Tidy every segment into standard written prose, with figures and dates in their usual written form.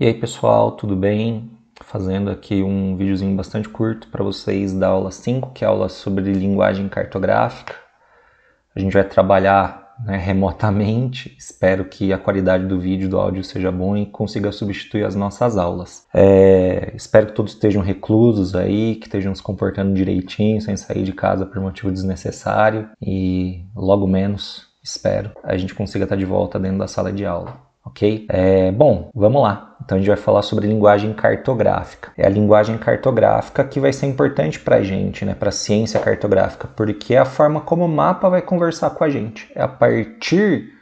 E aí pessoal, tudo bem? Fazendo aqui um videozinho bastante curto para vocês da aula 5, que é a aula sobre linguagem cartográfica. A gente vai trabalhar remotamente, espero que a qualidade do vídeo e do áudio seja bom e consiga substituir as nossas aulas. Espero que todos estejam reclusos aí, que estejam se comportando direitinho, sem sair de casa por motivo desnecessário e logo menos, espero, a gente consiga estar de volta dentro da sala de aula. Ok? Bom, vamos lá. Então a gente vai falar sobre linguagem cartográfica. É a linguagem cartográfica que vai ser importante para a gente, para a ciência cartográfica, porque é a forma como o mapa vai conversar com a gente. É a partir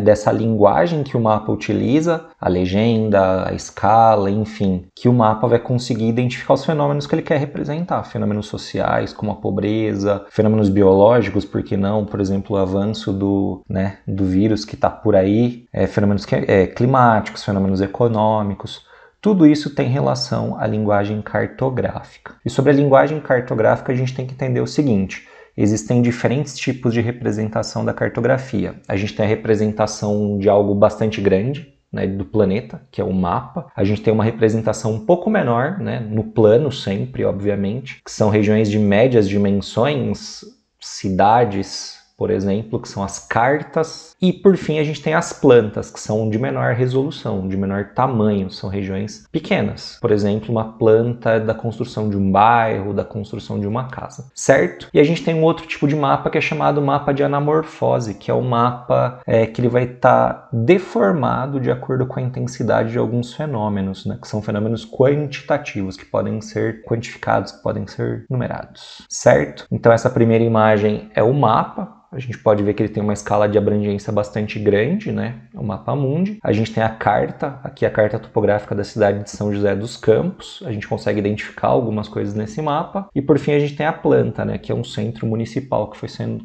dessa linguagem que o mapa utiliza, a legenda, a escala, enfim, que o mapa vai conseguir identificar os fenômenos que ele quer representar. Fenômenos sociais, como a pobreza, fenômenos biológicos, por que não? Por exemplo, o avanço do vírus que está por aí, fenômenos climáticos, fenômenos econômicos. Tudo isso tem relação à linguagem cartográfica. E sobre a linguagem cartográfica a gente tem que entender o seguinte: existem diferentes tipos de representação da cartografia. A gente tem a representação de algo bastante grande, do planeta, que é o mapa. A gente tem uma representação um pouco menor, no plano sempre, obviamente, que são regiões de médias dimensões, cidades, por exemplo, que são as cartas. E, por fim, a gente tem as plantas, que são de menor resolução, de menor tamanho, são regiões pequenas. Por exemplo, uma planta da construção de um bairro, da construção de uma casa, certo? E a gente tem um outro tipo de mapa que é chamado mapa de anamorfose, que é o mapa que ele vai estar deformado de acordo com a intensidade de alguns fenômenos, que são fenômenos quantitativos, que podem ser quantificados, que podem ser numerados, certo? Então essa primeira imagem é o mapa. A gente pode ver que ele tem uma escala de abrangência bastante grande, o mapa mundi. A gente tem a carta, aqui a carta topográfica da cidade de São José dos Campos. A gente consegue identificar algumas coisas nesse mapa. E por fim a gente tem a planta, que é um centro municipal que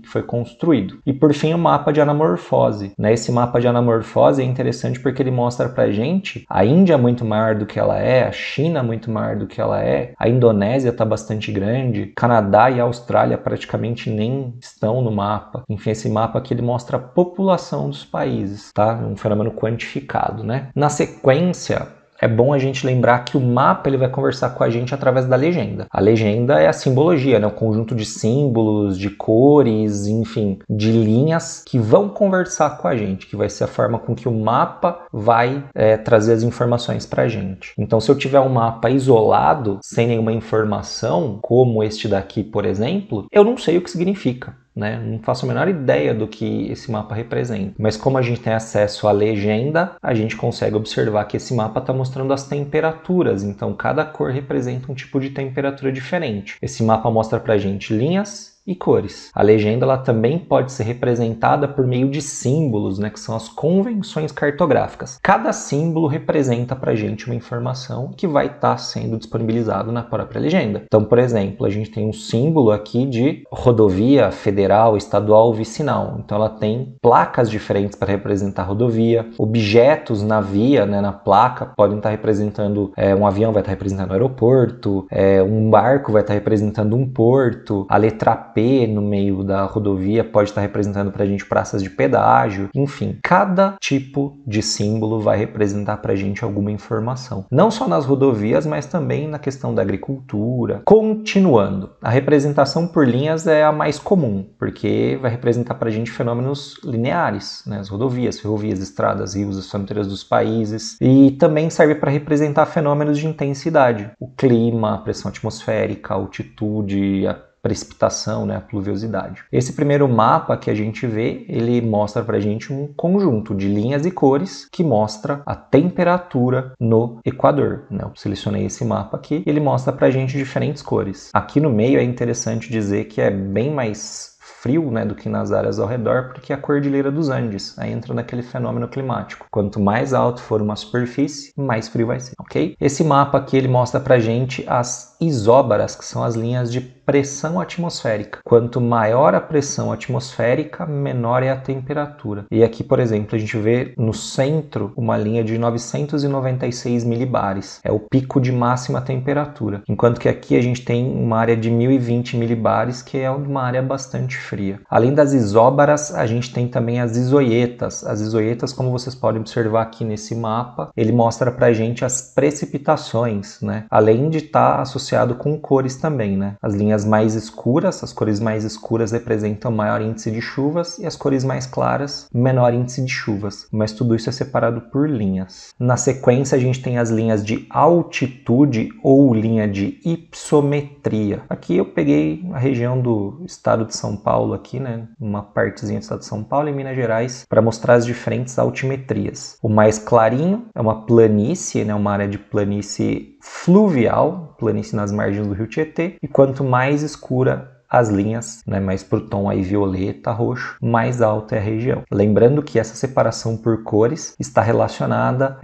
foi construído. E por fim o mapa de anamorfose. Esse mapa de anamorfose é interessante porque ele mostra pra gente a Índia muito maior do que ela é, a China muito maior do que ela é, a Indonésia está bastante grande, Canadá e a Austrália praticamente nem estão no mapa. Enfim, esse mapa aqui ele mostra a população dos países, tá? Um fenômeno quantificado, Na sequência, é bom a gente lembrar que o mapa ele vai conversar com a gente através da legenda. A legenda é a simbologia, um conjunto de símbolos, de cores, enfim, de linhas que vão conversar com a gente, que vai ser a forma com que o mapa vai trazer as informações para a gente. Então, se eu tiver um mapa isolado, sem nenhuma informação, como este daqui, por exemplo, eu não sei o que significa. Não faço a menor ideia do que esse mapa representa. Mas como a gente tem acesso à legenda, a gente consegue observar que esse mapa está mostrando as temperaturas. Então, cada cor representa um tipo de temperatura diferente. Esse mapa mostra pra gente linhas e cores. A legenda ela também pode ser representada por meio de símbolos, que são as convenções cartográficas. Cada símbolo representa pra gente uma informação que vai estar sendo disponibilizado na própria legenda. Então, por exemplo, a gente tem um símbolo aqui de rodovia federal, estadual, vicinal. Então, ela tem placas diferentes para representar a rodovia. Objetos na via, na placa, podem estar representando um avião, vai estar representando um aeroporto, um barco vai estar representando um porto, a letra P no meio da rodovia pode estar representando para a gente praças de pedágio, enfim, cada tipo de símbolo vai representar para a gente alguma informação. Não só nas rodovias, mas também na questão da agricultura. Continuando, a representação por linhas é a mais comum, porque vai representar para a gente fenômenos lineares, as rodovias, ferrovias, estradas, rios, as fronteiras dos países, e também serve para representar fenômenos de intensidade, o clima, a pressão atmosférica, a altitude, a precipitação, a pluviosidade. Esse primeiro mapa que a gente vê, ele mostra pra gente um conjunto de linhas e cores que mostra a temperatura no Equador. Eu selecionei esse mapa aqui, ele mostra pra gente diferentes cores. Aqui no meio é interessante dizer que é bem mais frio do que nas áreas ao redor, porque é a Cordilheira dos Andes aí entra naquele fenômeno climático. Quanto mais alto for uma superfície, mais frio vai ser, ok? Esse mapa aqui ele mostra pra gente as isóbaras, que são as linhas de pressão atmosférica. Quanto maior a pressão atmosférica, menor é a temperatura. E aqui, por exemplo, a gente vê no centro uma linha de 996 milibares. É o pico de máxima temperatura. Enquanto que aqui a gente tem uma área de 1020 milibares, que é uma área bastante fria. Além das isóbaras, a gente tem também as isoietas. As isoietas, como vocês podem observar aqui nesse mapa, ele mostra pra gente as precipitações, né? Além de estar associado com cores também, né? As linhas mais escuras, as cores mais escuras representam maior índice de chuvas e as cores mais claras, menor índice de chuvas. Mas tudo isso é separado por linhas. Na sequência, a gente tem as linhas de altitude ou linha de hipometria. Aqui eu peguei a região do estado de São Paulo aqui, né? Uma partezinha do estado de São Paulo e Minas Gerais, para mostrar as diferentes altimetrias. O mais clarinho é uma planície, né? Uma área de planície fluvial, planície nas margens do rio Tietê, e quanto mais escura as linhas, né, mais para o tom aí violeta, roxo, mais alta é a região. Lembrando que essa separação por cores está relacionada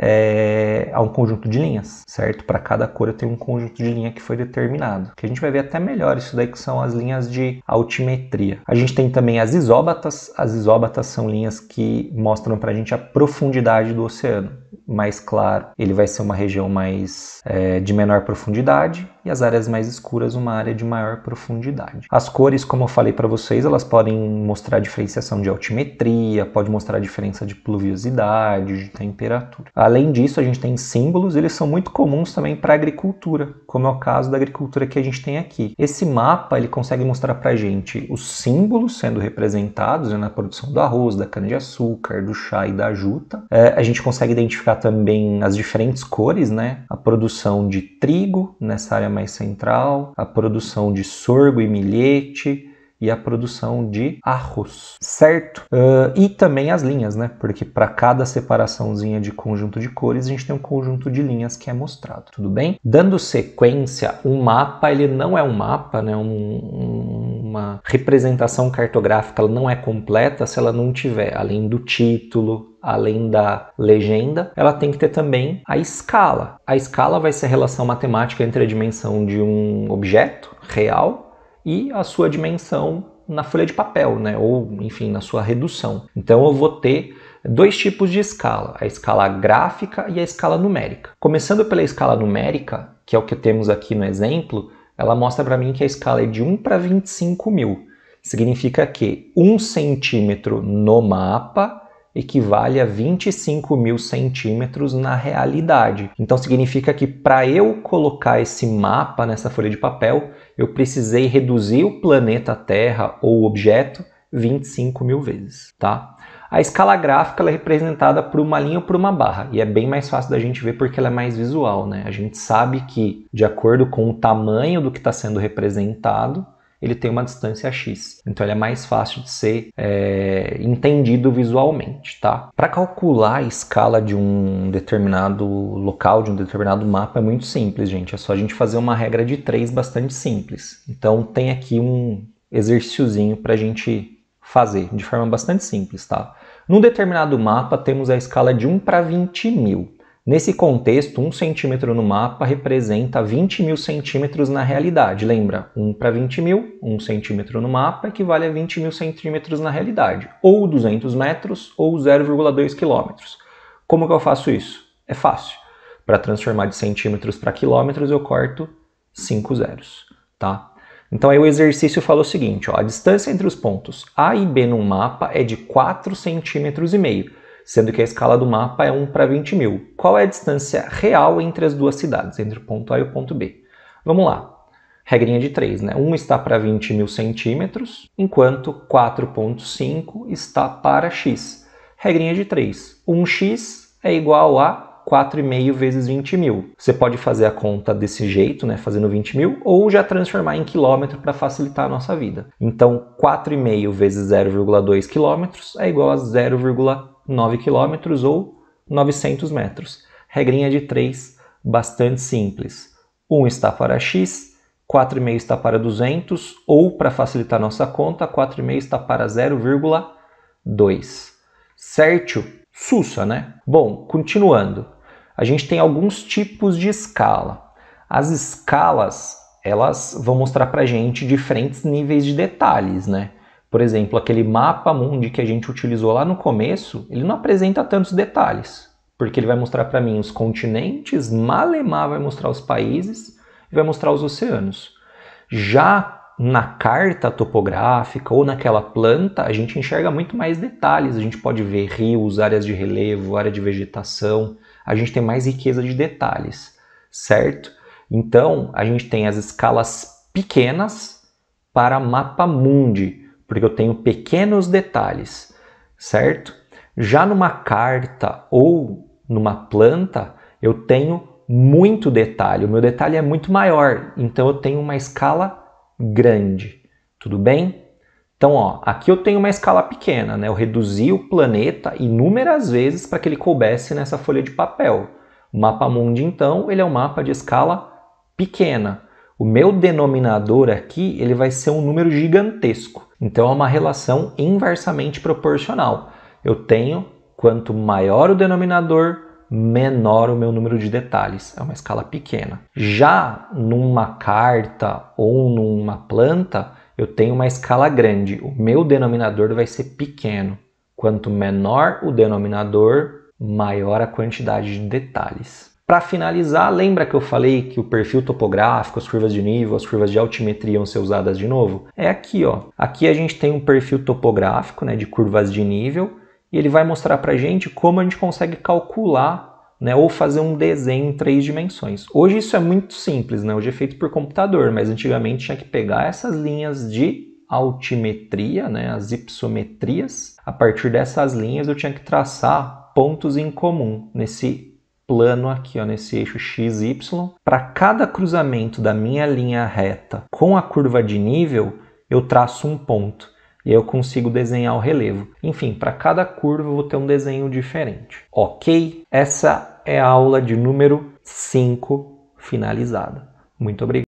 a um conjunto de linhas, certo? Para cada cor eu tenho um conjunto de linha que foi determinado, que a gente vai ver até melhor isso daí, que são as linhas de altimetria. A gente tem também as isóbatas. As isóbatas são linhas que mostram para a gente a profundidade do oceano. Mais claro, ele vai ser uma região mais de menor profundidade, e as áreas mais escuras uma área de maior profundidade. As cores, como eu falei para vocês, elas podem mostrar a diferenciação de altimetria, pode mostrar a diferença de pluviosidade, de temperatura. Além disso, a gente tem símbolos, eles são muito comuns também para a agricultura, como é o caso da agricultura que a gente tem aqui. Esse mapa, ele consegue mostrar para a gente os símbolos sendo representados, né, na produção do arroz, da cana-de-açúcar, do chá e da juta. A gente consegue identificar também as diferentes cores, né? A produção de trigo nessa área mais central, a produção de sorgo e milhete e a produção de arroz, certo? E também as linhas, né? Porque para cada separaçãozinha de conjunto de cores, a gente tem um conjunto de linhas que é mostrado, tudo bem? Dando sequência, um mapa, ele não é um mapa, né? Uma representação cartográfica, ela não é completa se ela não tiver, além do título, além da legenda, ela tem que ter também a escala. A escala vai ser a relação matemática entre a dimensão de um objeto real e a sua dimensão na folha de papel, né? Ou, enfim, na sua redução. Então eu vou ter dois tipos de escala, a escala gráfica e a escala numérica. Começando pela escala numérica, que é o que temos aqui no exemplo, ela mostra para mim que a escala é de 1 para 25 mil. Significa que 1 centímetro no mapa equivale a 25 mil centímetros na realidade. Então significa que para eu colocar esse mapa nessa folha de papel, eu precisei reduzir o planeta Terra ou o objeto 25 mil vezes, tá? A escala gráfica ela é representada por uma linha ou por uma barra, e é bem mais fácil da gente ver porque ela é mais visual, né? A gente sabe que, de acordo com o tamanho do que está sendo representado, ele tem uma distância x. Então ele é mais fácil de ser entendido visualmente, tá? Para calcular a escala de um determinado local, de um determinado mapa, é muito simples, gente. É só a gente fazer uma regra de 3 bastante simples. Então tem aqui um exercíciozinho para a gente fazer de forma bastante simples, tá? Num determinado mapa temos a escala de 1 para 20 mil. Nesse contexto, 1 centímetro no mapa representa 20 mil centímetros na realidade. Lembra? 1 para 20 mil, 1 centímetro no mapa equivale a 20 mil centímetros na realidade. Ou 200 metros ou 0,2 quilômetros. Como que eu faço isso? É fácil. Para transformar de centímetros para quilômetros, eu corto 5 zeros, tá? Então aí o exercício fala o seguinte, ó, a distância entre os pontos A e B no mapa é de 4,5 centímetros, sendo que a escala do mapa é 1 para 20 mil. Qual é a distância real entre as duas cidades, entre o ponto A e o ponto B? Vamos lá. Regrinha de 3, né? 1 está para 20 mil centímetros, enquanto 4,5 está para x. Regrinha de 3. 1x é igual a 4,5 vezes 20 mil. Você pode fazer a conta desse jeito, né, fazendo 20 mil, ou já transformar em quilômetro para facilitar a nossa vida. Então, 4,5 vezes 0,2 quilômetros é igual a 0,9 quilômetros ou 900 metros. Regrinha de 3, bastante simples. 1 está para x, 4,5 está para 200, ou, para facilitar a nossa conta, 4,5 está para 0,2. Certo? Sussa, né? Bom, continuando. A gente tem alguns tipos de escala. As escalas, elas vão mostrar para a gente diferentes níveis de detalhes, né? Por exemplo, aquele mapa mundi que a gente utilizou lá no começo, ele não apresenta tantos detalhes, porque ele vai mostrar para mim os continentes, malemar vai mostrar os países e vai mostrar os oceanos. Já na carta topográfica ou naquela planta, a gente enxerga muito mais detalhes, a gente pode ver rios, áreas de relevo, área de vegetação, a gente tem mais riqueza de detalhes, certo? Então, a gente tem as escalas pequenas para mapa mundi, porque eu tenho pequenos detalhes, certo? Já numa carta ou numa planta, eu tenho muito detalhe, o meu detalhe é muito maior, então eu tenho uma escala grande, tudo bem? Então, ó, aqui eu tenho uma escala pequena, né? Eu reduzi o planeta inúmeras vezes para que ele coubesse nessa folha de papel. O mapa mundi, então, ele é um mapa de escala pequena. O meu denominador aqui, ele vai ser um número gigantesco. Então, é uma relação inversamente proporcional. Eu tenho, quanto maior o denominador, menor o meu número de detalhes. É uma escala pequena. Já numa carta ou numa planta, eu tenho uma escala grande. O meu denominador vai ser pequeno. Quanto menor o denominador, maior a quantidade de detalhes. Para finalizar, lembra que eu falei que o perfil topográfico, as curvas de nível, as curvas de altimetria iam ser usadas de novo? É aqui, ó. Aqui a gente tem um perfil topográfico, né, de curvas de nível, e ele vai mostrar para a gente como a gente consegue calcular, né, ou fazer um desenho em 3 dimensões. Hoje isso é muito simples, né? Hoje é feito por computador, mas antigamente tinha que pegar essas linhas de altimetria, né, as ipsometrias. A partir dessas linhas eu tinha que traçar pontos em comum nesse plano aqui, ó, nesse eixo XY. Para cada cruzamento da minha linha reta com a curva de nível, eu traço um ponto. E aí eu consigo desenhar o relevo. Enfim, para cada curva eu vou ter um desenho diferente. Ok? Essa é a aula de número 5 finalizada. Muito obrigado.